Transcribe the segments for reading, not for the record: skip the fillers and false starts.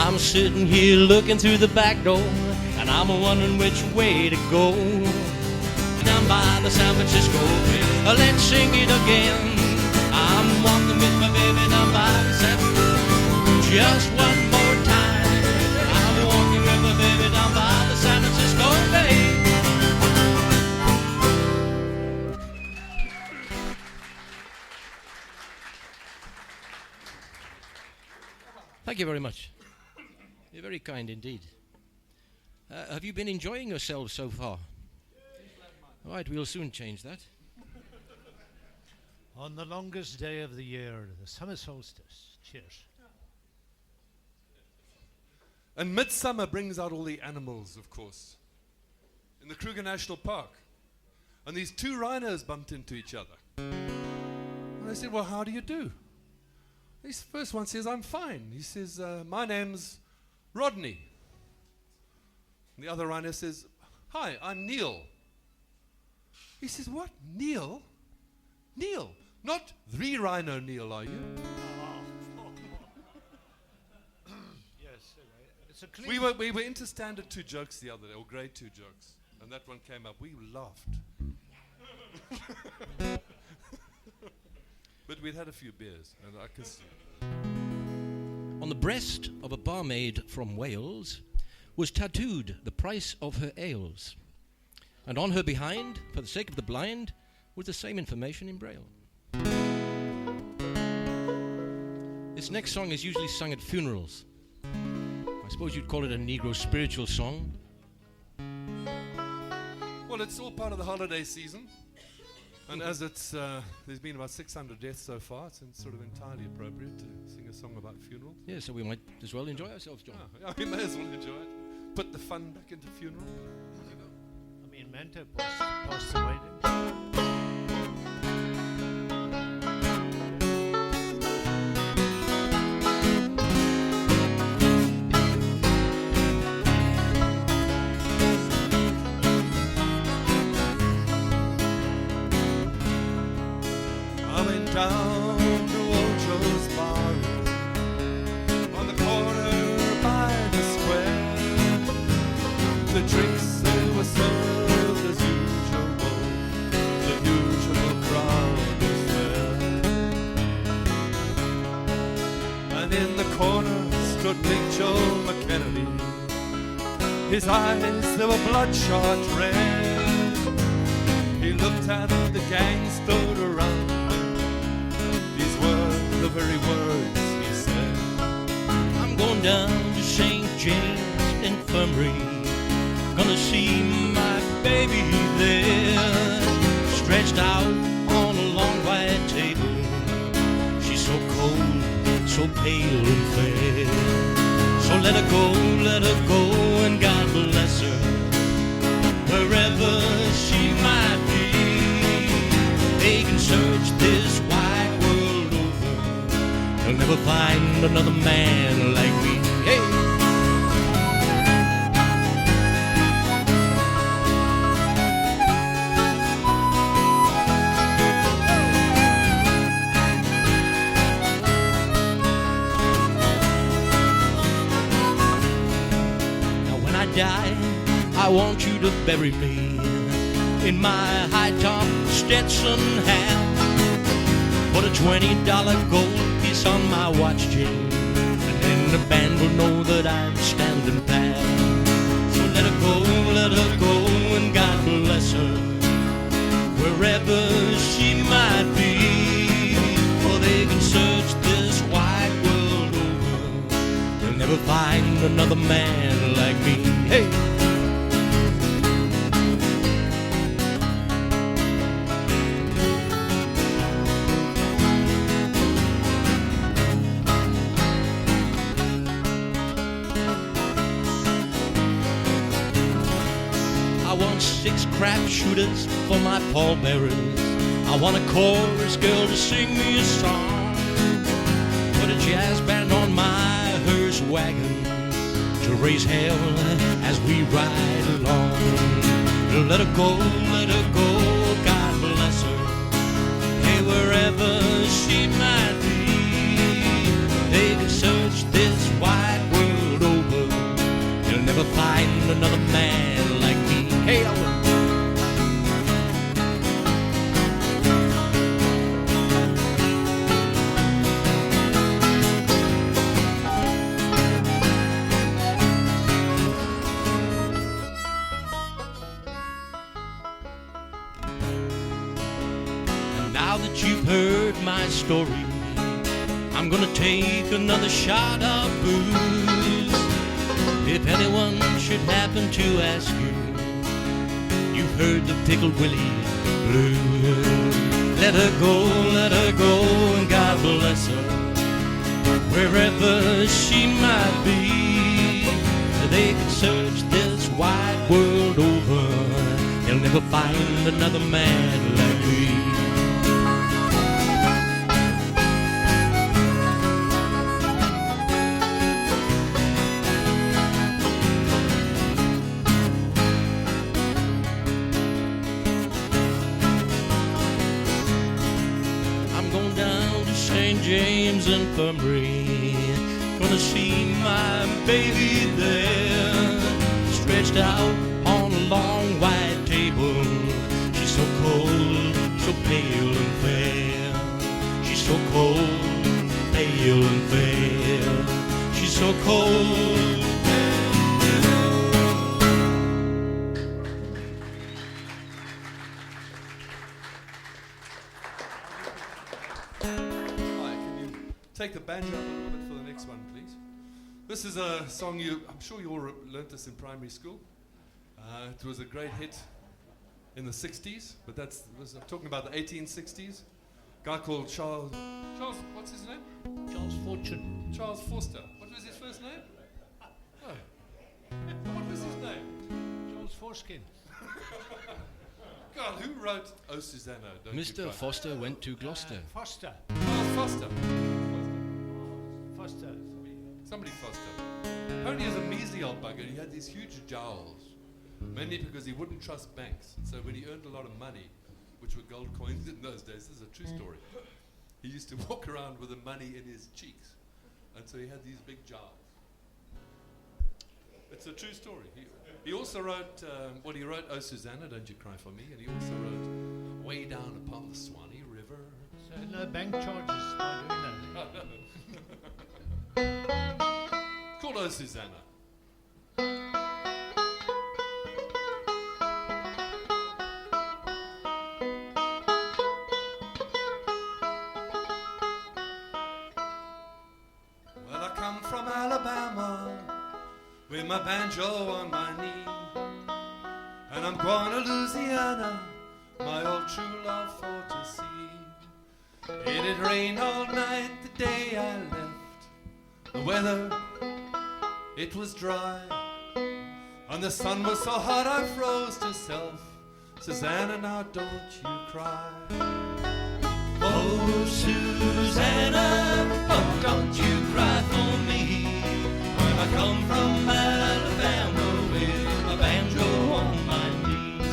I'm sitting here looking through the back door, and I'm wondering which way to go. Down by the San Francisco Bay, let's sing it again. I'm walking with my baby down by the San Francisco. Just one more time. I'm walking with my baby down by the San Francisco Bay. Thank you very much. You're very kind indeed. Have you been enjoying yourselves so far? All right, we'll soon change that. On the longest day of the year, the summer solstice. Cheers. And midsummer brings out all the animals, of course. In the Kruger National Park. And these two rhinos bumped into each other. And I said, well, how do you do? This first one says, I'm fine. He says, my name's Rodney. And the other rhino says, hi, I'm Neil. He says, what? Neil? Neil. Not the rhino Neil, are you? Yes, it's a clean. We were into standard 2 jokes the other day, or grade 2 jokes. And that one came up. We laughed. But we'd had a few beers, and I could see. On the breast of a barmaid from Wales was tattooed the price of her ales. And on her behind, for the sake of the blind, was the same information in Braille. This next song is usually sung at funerals. I suppose you'd call it a Negro spiritual song. Well, it's all part of the holiday season. And as it's, there's been about 600 deaths so far, it's sort of entirely appropriate to sing a song about funerals. Yeah, so we might as well enjoy ourselves, John. Yeah, we may as well enjoy it. Put the fun back into funeral. I mean, Mento passed away, didn't Down to Old Joe's Bar on the corner by the square. The drinks they were served as usual. The usual crowd was there. And in the corner stood Big Joe McKennedy. His eyes, they were bloodshot red. He looked at the gang stood around. The very words he said. I'm going down to St. James Infirmary, gonna see my baby there, stretched out on a long white table. She's so cold, so pale and fair. So let her go, and God bless her, wherever she might be. They can search this wide world over, they'll never find another man like me. Hey! Now when I die, I want you to bury me in my high-top Stetson hat. Put a $20 gold piece on my watch chain, and then the band will know that I'm standing pat. So let her go, and God bless her, wherever she might be. For they can search this wide world over, they'll never find another man like me. Hey! I want 6 crap shooters for my pallbearers. I want a chorus girl to sing me a song. Put a jazz band on my hearse wagon to raise hell as we ride along. Let her go, God bless her. Hey, wherever she might be, they can search this wide world story. I'm gonna take another shot of booze. If anyone should happen to ask you, you've heard the Pickled Willie blues. Let her go, and God bless her, wherever she might be. They can search this wide world over, they'll never find another man like me. I'm going down to St. James Infirmary, gonna see my baby there, stretched out on a long white table. She's so cold, so pale and fair. She's so cold, pale and fair. She's so cold. Hi, can you take the banjo up a little bit for the next one, please? This is a song I'm sure you all learnt this in primary school. It was a great hit in the 60s, but I'm talking about the 1860s. A guy called Charles, what's his name? Charles Fortune. Charles Forster. What was his first name? Oh. What was his name? Charles Foreskin. God, who wrote Oh Susanna? Don't You Mr. Cry? Foster went to Gloucester. Foster. Charles Foster. Foster. Somebody Foster. Apparently he was a measly old bugger. He had these huge jowls, mainly because he wouldn't trust banks. So when he earned a lot of money, which were gold coins in those days, this is a true story, he used to walk around with the money in his cheeks. And so he had these big jowls. It's a true story. He also wrote, he wrote Oh Susanna, Don't You Cry For Me, and he also wrote Way Down Upon the Swanee River. So no bank charges by doing that. It's called Oh Susanna. Well, I come from Alabama with my banjo on my knee, and I'm going to Louisiana, my old true love for to see. It had rained all night the day I left. The weather, it was dry, and the sun was so hot I froze to self. Susanna, now don't you cry. Oh, Susanna, oh, don't you cry for me. I come from Alabama with my banjo on my knees.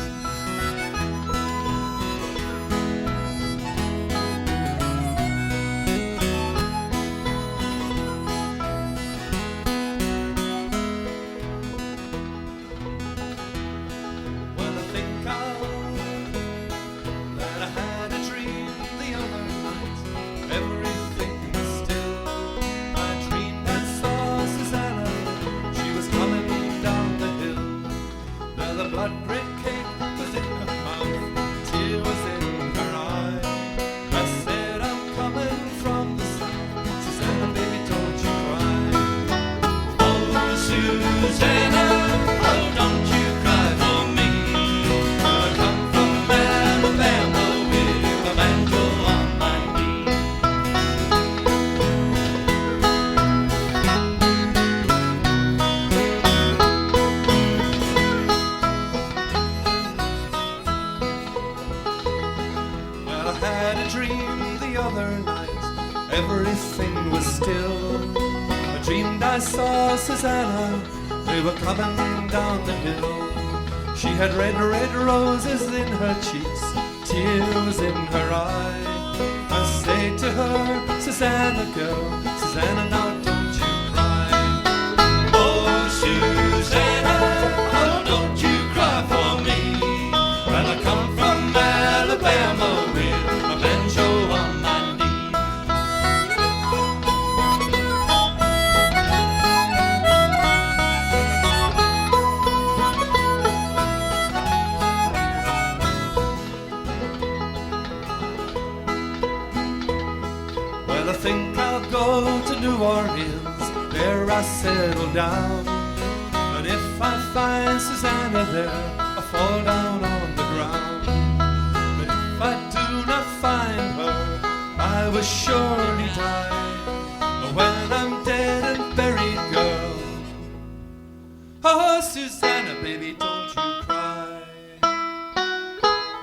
Well, I think that I had a dream the other night. Everything was still. I dreamed I saw Susanna. She was coming down the hill. There the blood red cake was in her mouth, tear was in her eye. I said, I'm coming from the south. Susanna, baby, don't you cry. Oh, Susanna, oh, don't you cry for me. I come from Alabama with my banjo on my knee. Well, I had a dream the other night, everything was still. I dreamed I saw Susanna, they were coming down the hill. She had red, red roses in her cheeks, tears in her eye. I say to her, Susanna girl, Susanna, now don't you cry. Oh, Susanna, oh, don't you cry for me. Well, I come from Alabama with my banjo on my knee. Orleans, there I settle down. And if I find Susanna there, I fall down on the ground. But if I do not find her, I will surely die. When I'm dead and buried, girl, oh, Susanna, baby, don't you cry.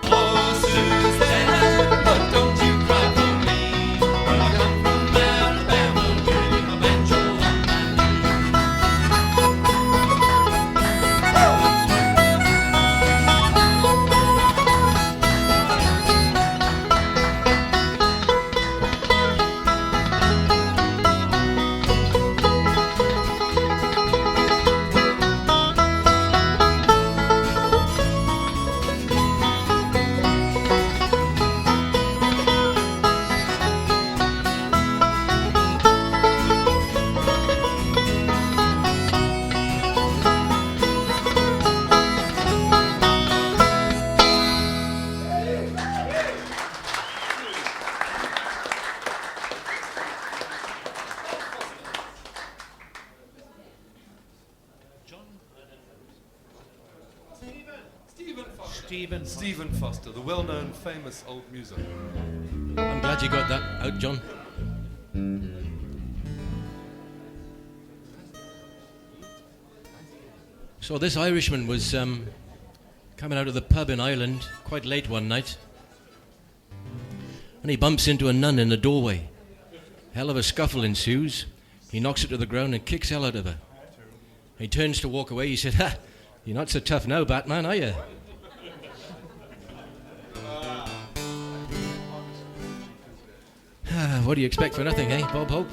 Oh, Susanna, but don't you cry for me. When I come from Alabama, carrying a banjo on Stephen Foster, the well-known, famous old music. I'm glad you got that out, John. So this Irishman was coming out of the pub in Ireland quite late one night, and he bumps into a nun in the doorway. Hell of a scuffle ensues. He knocks her to the ground and kicks hell out of her. He turns to walk away. He said, "Ha, you're not so tough now, Batman, are you?" What do you expect for nothing, eh, Bob Hope?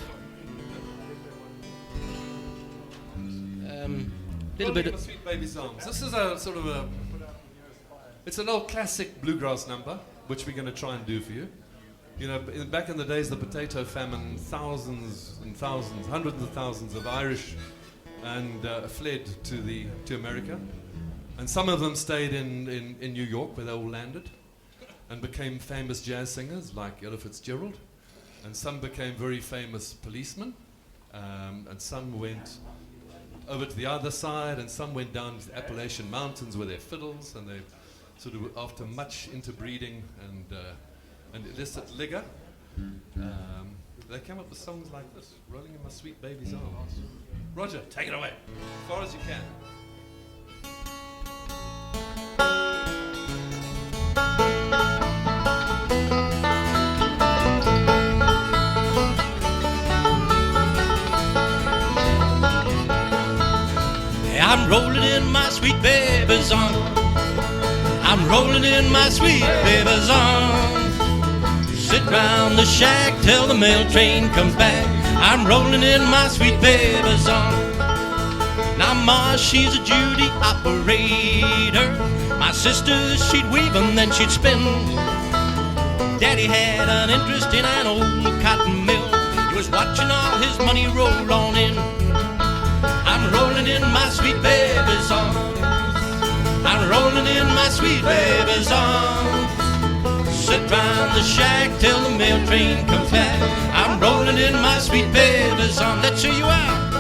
Little bit of Sweet Baby Songs. This is a sort of a... It's an old classic bluegrass number, which we're going to try and do for you. You know, back in the days, the potato famine, thousands and thousands, hundreds of thousands of Irish and fled to America. And some of them stayed in New York, where they all landed, and became famous jazz singers like Ella Fitzgerald. And some became very famous policemen, and some went over to the other side, and some went down to the Appalachian Mountains with their fiddles, and they sort of, after much interbreeding and illicit liquor, they came up with songs like this, Rolling in My Sweet Baby's Arms. Roger, take it away, as far as you can. I'm rolling in my sweet baby's arms. I'm rolling in my sweet baby's arms. Sit round the shack till the mail train comes back. I'm rolling in my sweet baby's arms. Now Ma, she's a Judy operator. My sister, she'd weave and then she'd spin. Daddy had an interest in an old cotton mill. He was watching all his money roll on in. I'm rolling in my sweet baby's arms. I'm rolling in my sweet baby's arms. Sit round the shack till the mail train comes back. I'm rolling in my sweet baby's arms. Let's see you out.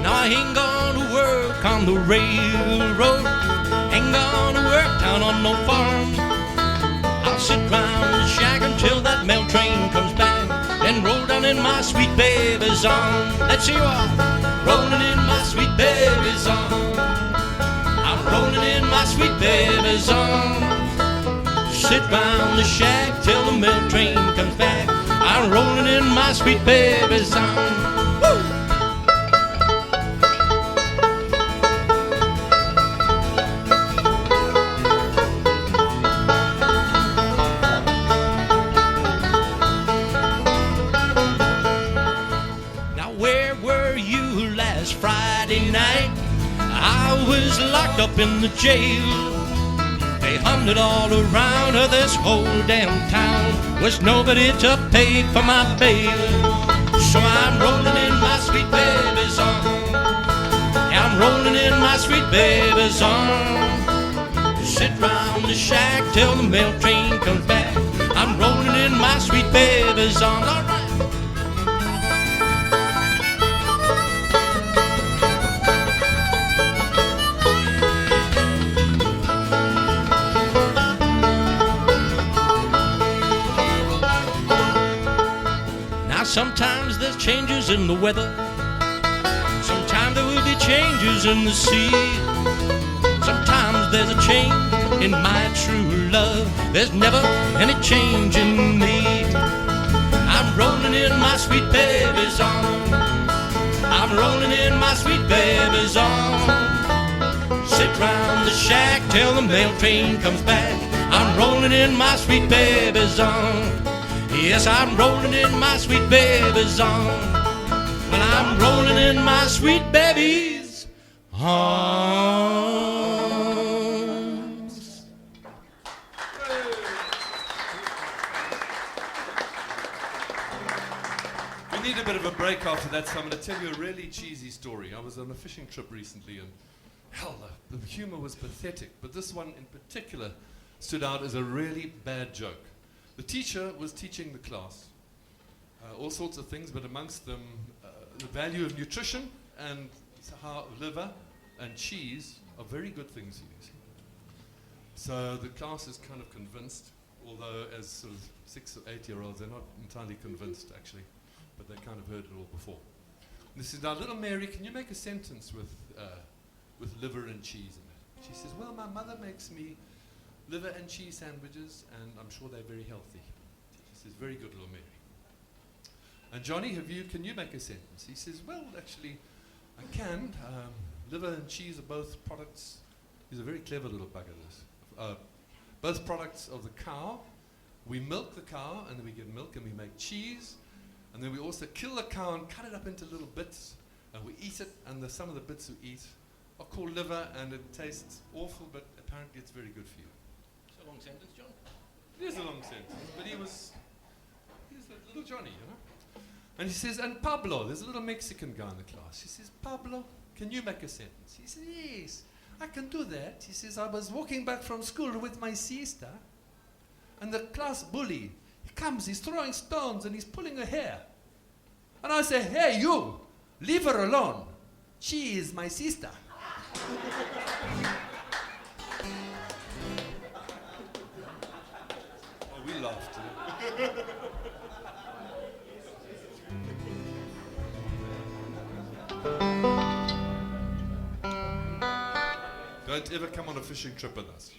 Now I ain't gonna work on the railroad, ain't gonna work down on no farm. I'll sit round the shack until that mail train comes back, then roll down in my sweet baby's arms. Let's see you all. Rolling in my sweet baby's arms. I'm rolling in my sweet baby's arms. Sit round the shack till the mail train comes back. I'm rolling in my sweet baby's arms. Woo! Friday night, I was locked up in the jail. They hunted all around of this whole damn town. Was nobody to pay for my bail. So I'm rolling in my sweet baby's rolling in my sweet baby's arms. Sit round the shack till the mail train comes back. I'm rolling in my sweet baby's arms. All right. Now sometimes there's changes in the weather. Sometimes there will be changes in the sea. Sometimes there's a change in my true love. There's never any change in me. I'm rolling in my sweet baby's arms. I'm rolling in my sweet baby's arms. Sit round the shack till the mail train comes back. I'm rolling in my sweet baby's arms. Yes, I'm rolling in my sweet baby's arms. Well, I'm rolling in my sweet baby's arms. We need a bit of a break after that, so I'm going to tell you a really cheesy story. I was on a fishing trip recently, and hell, the humor was pathetic, but this one in particular stood out as a really bad joke. The teacher was teaching the class all sorts of things, but amongst them the value of nutrition and how liver and cheese are very good things to use. So the class is kind of convinced, although as sort of 6 or 8-year-olds they're not entirely convinced actually, but they kind of heard it all before. And this is, now little Mary, can you make a sentence with liver and cheese in it? She says, well, my mother makes me liver and cheese sandwiches, and I'm sure they're very healthy. She says, very good, little Mary. And Johnny, can you make a sentence? He says, well, actually, I can. Liver and cheese are both products. He's a very clever little bugger, this. Both products of the cow. We milk the cow, and then we get milk, and we make cheese. And then we also kill the cow and cut it up into little bits, and we eat it, and some of the bits we eat are called liver, and it tastes awful, but apparently it's very good for you. It's a long sentence, John. It is a long sentence, but he's a little Johnny, you know. And he says, and Pablo, there's a little Mexican guy in the class. He says, Pablo, can you make a sentence? He says, yes, I can do that. He says, I was walking back from school with my sister, and the class bully, he comes, he's throwing stones, and he's pulling her hair. And I say, hey, you, leave her alone. She is my sister. Oh, we laughed too. Don't ever come on a fishing trip with us.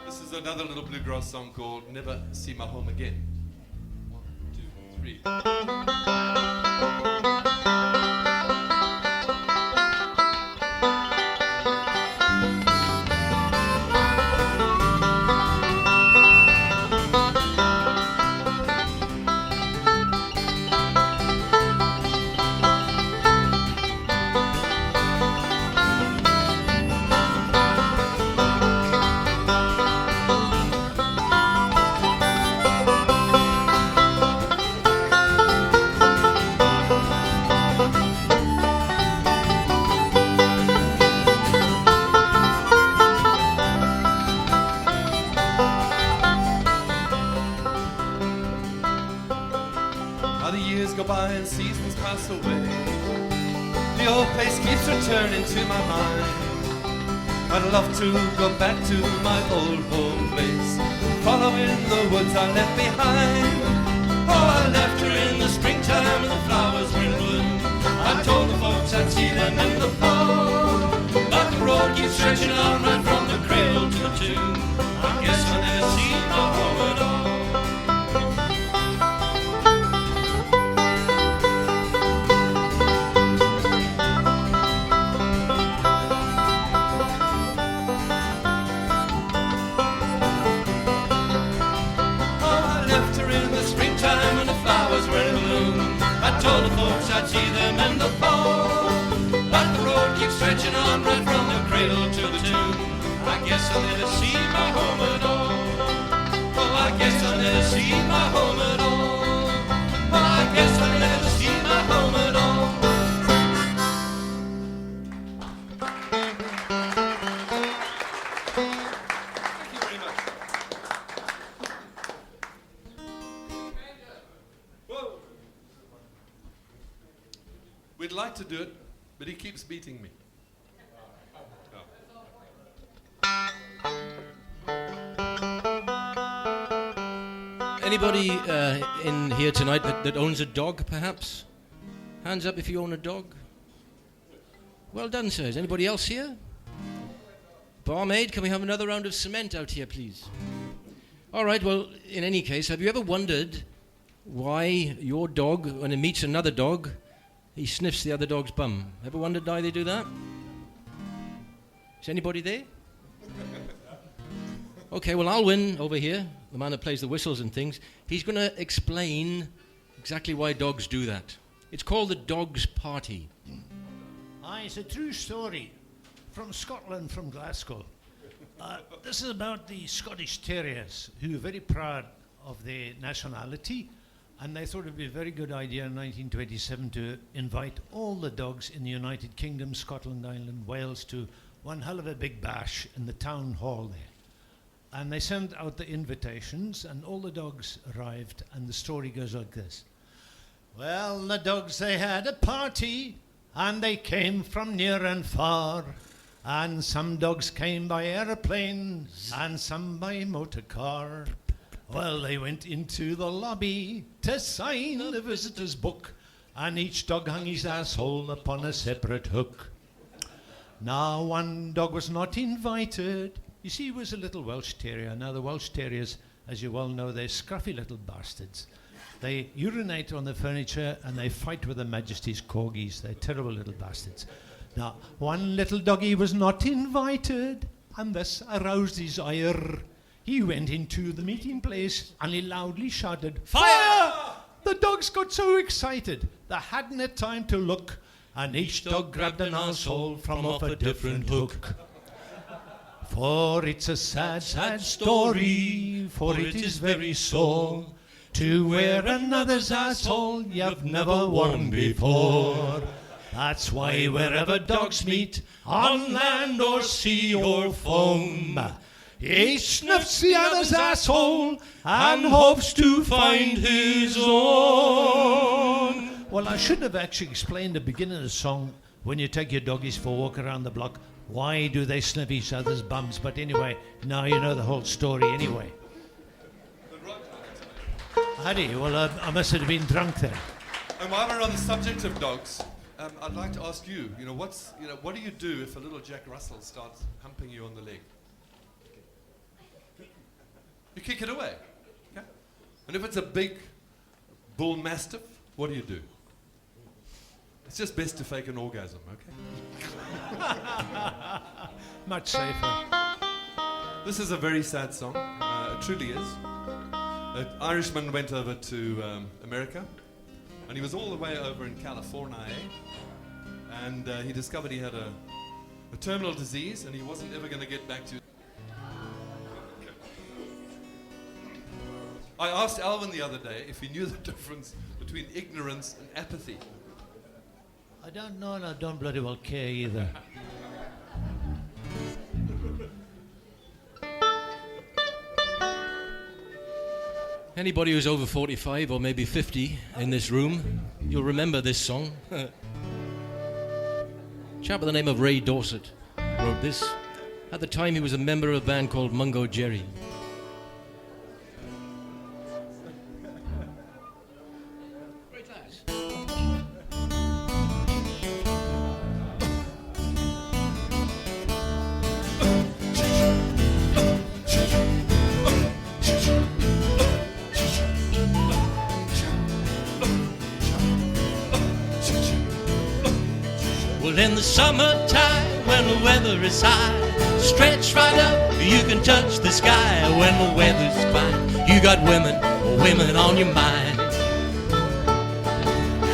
This is another little bluegrass song called Never See My Home Again. 1, 2, 3. Returning to my mind, I'd love to go back to my old home place, following the woods I left behind. Oh, I left her in the springtime and the flowers were in bloom. I told the folks I'd see them in the fall, but the road keeps stretching on right from the cradle to the tomb. I guess I'll never see my home at all. Told the folks I'd see them in the fall, but the road keeps stretching on right from the cradle to the tomb. I guess I'll never see my home at all. Oh, I guess I'll never see my home at all. Oh, I guess I'll never see my home. We'd like to do it, but he keeps beating me. Anybody in here tonight that owns a dog, perhaps? Hands up if you own a dog. Well done, sir. Is anybody else here? Barmaid, can we have another round of cement out here, please? All right, well, in any case, have you ever wondered why your dog, when it meets another dog, he sniffs the other dog's bum? Ever wondered why they do that? Is anybody there? Okay, well, Alwyn over here, the man that plays the whistles and things, he's going to explain exactly why dogs do that. It's called the Dog's Party. Aye, it's a true story from Scotland, from Glasgow. This is about the Scottish Terriers, who are very proud of their nationality, and they thought it would be a very good idea in 1927 to invite all the dogs in the United Kingdom, Scotland, Ireland, Wales to one hell of a big bash in the town hall there. And they sent out the invitations, and all the dogs arrived, and the story goes like this. Well, the dogs, they had a party, and they came from near and far. And some dogs came by aeroplane, and some by motor car. Well, they went into the lobby to sign the visitor's book, and each dog hung his asshole upon a separate hook. Now, one dog was not invited. You see, he was a little Welsh Terrier. Now, the Welsh Terriers, as you well know, they're scruffy little bastards. They urinate on the furniture and they fight with Her Majesty's corgis. They're terrible little bastards. Now, one little doggy was not invited, and this aroused his ire. He went into the meeting place and he loudly shouted, "Fire!" The dogs got so excited they hadn't had time to look, and each dog grabbed an asshole from off a different hook. For it's a sad, sad story, for it is very sore, to wear another's asshole you've never worn before. That's why wherever dogs meet, on land or sea or foam, each sniffs the other's asshole and hopes to find his own. Well, I should have actually explained the beginning of the song. When you take your doggies for a walk around the block, why do they sniff each other's bums? But anyway, now you know the whole story anyway. Howdy, well, I must have been drunk then. And while we're on the subject of dogs, I'd like to ask you, what do you do if a little Jack Russell starts humping you on the leg? You kick it away. Okay? And if it's a big bull mastiff, what do? It's just best to fake an orgasm, okay? Much safer. This is a very sad song. It truly is. An Irishman went over to America, and he was all the way over in California, and he discovered he had a terminal disease, and he wasn't ever going to get back to... I asked Alvin the other day if he knew the difference between ignorance and apathy. I don't know, and I don't bloody well care either. Anybody who's over 45 or maybe 50 in this room, you'll remember this song. A chap by the name of Ray Dorset wrote this. At the time, he was a member of a band called Mungo Jerry. In the summertime, when the weather is high, stretch right up, you can touch the sky. When the weather's fine, you got women on your mind.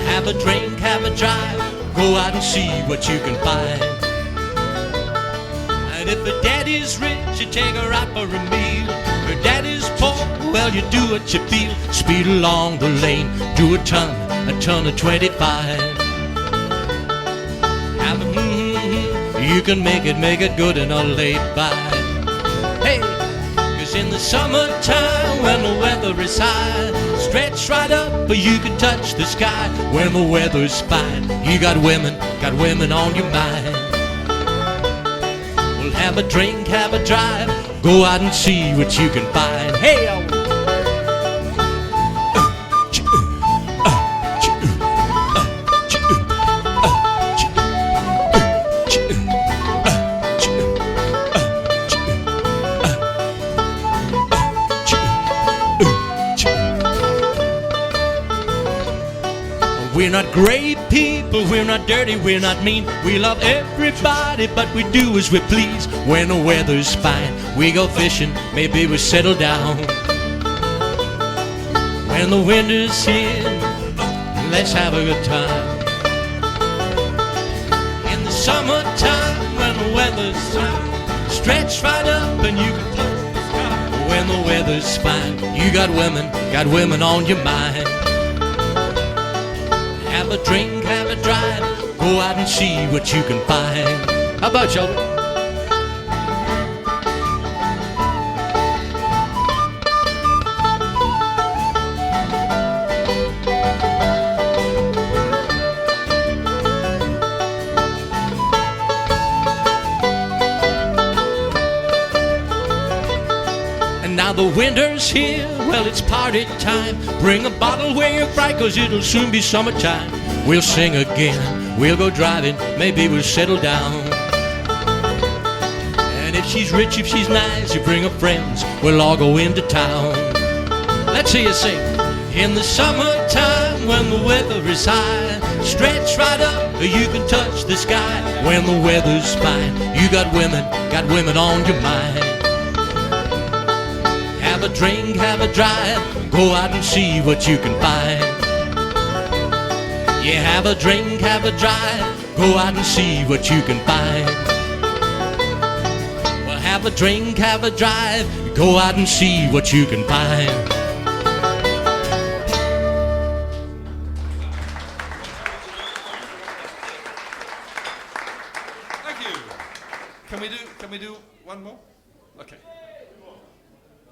Have a drink, have a drive, go out and see what you can find. And if her daddy's rich, you take her out for a meal. Her daddy's poor, well, you do what you feel. Speed along the lane, do a ton of 25. You can make it good and I'll lay by. Hey, 'cause in the summertime when the weather is high. Stretch right up, but you can touch the sky. When the weather's fine, you got women on your mind. Well, have a drink, have a drive, go out and see what you can find. Hey, we're not great people, we're not dirty, we're not mean. We love everybody, but we do as we please. When the weather's fine, we go fishing, maybe we settle down. When the winter's here, let's have a good time. In the summertime, when the weather's fine, stretch right up and you can touch the sky. When the weather's fine, you got women on your mind. Have a drink, have a drive, go out and see what you can find. How about y'all? And now the winter's here, well, it's party time. Bring a bottle where you're bright, 'cause it'll soon be summertime. We'll sing again, we'll go driving, maybe we'll settle down. And if she's rich, if she's nice, you bring her friends, we'll all go into town. Let's hear you sing. In the summertime, when the weather is high, stretch right up, you can touch the sky. When the weather's fine, you got women on your mind. Have a drink, have a drive, go out and see what you can find. Yeah, have a drink, have a drive, go out and see what you can find. Well, have a drink, have a drive, go out and see what you can find. Thank you. Can we do one more? Okay.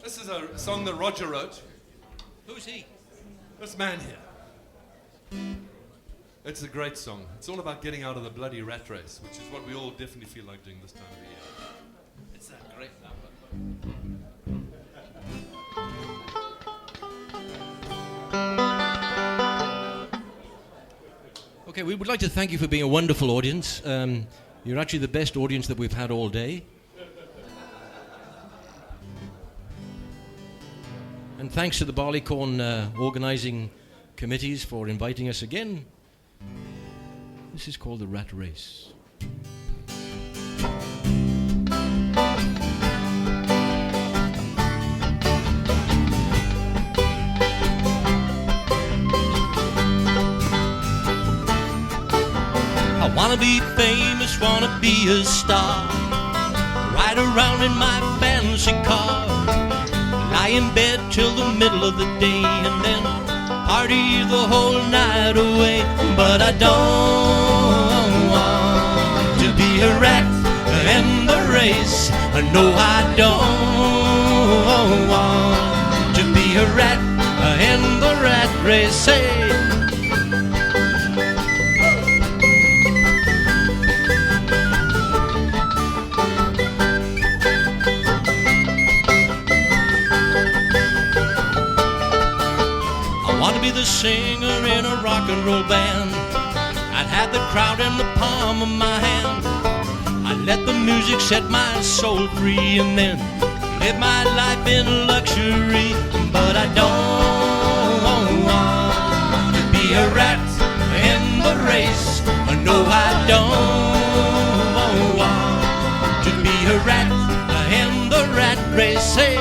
This is a song that Roger wrote. Who's he? This man here. It's a great song. It's all about getting out of the bloody rat race, which is what we all definitely feel like doing this time of the year. It's that great number. Okay, we would like to thank you for being a wonderful audience. You're actually the best audience that we've had all day. And thanks to the Barleycorn organising committees for inviting us again. This is called the Rat Race. I wanna be famous, wanna be a star, ride around in my fancy car, lie in bed till the middle of the day, and then party the whole night away. But I don't want to be a rat in the race. No, I don't want to be a rat in the rat race. Hey. Be the singer in a rock and roll band. I'd have the crowd in the palm of my hand. I'd let the music set my soul free and then live my life in luxury. But I don't want to be a rat in the race. No, I don't want to be a rat in the rat race. Hey.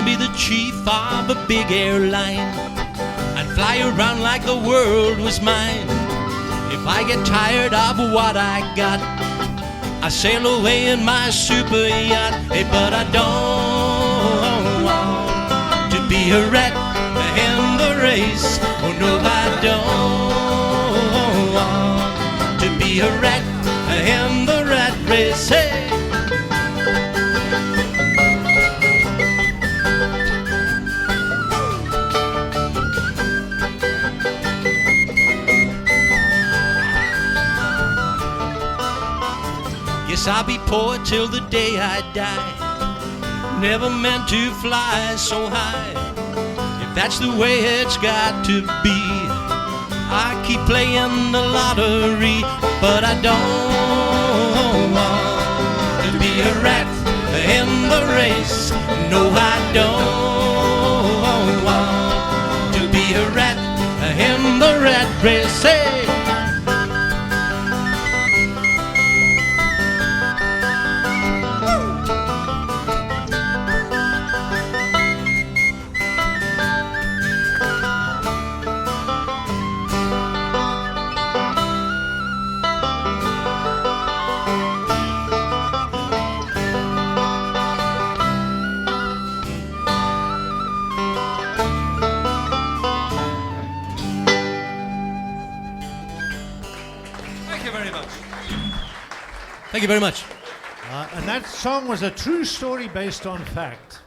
Be the chief of a big airline. I'd fly around like the world was mine. If I get tired of what I got, I sail away in my super yacht. Hey, but I don't want to be a rat in the race. Oh no, I don't want to be a rat in the rat race. Hey. Yes, I'll be poor till the day I die. Never meant to fly so high. If that's the way it's got to be, I keep playing the lottery. But I don't want to be a rat in the race. No, I don't want to be a rat in the rat race. Hey. Thank you very much. And that song was a true story based on fact.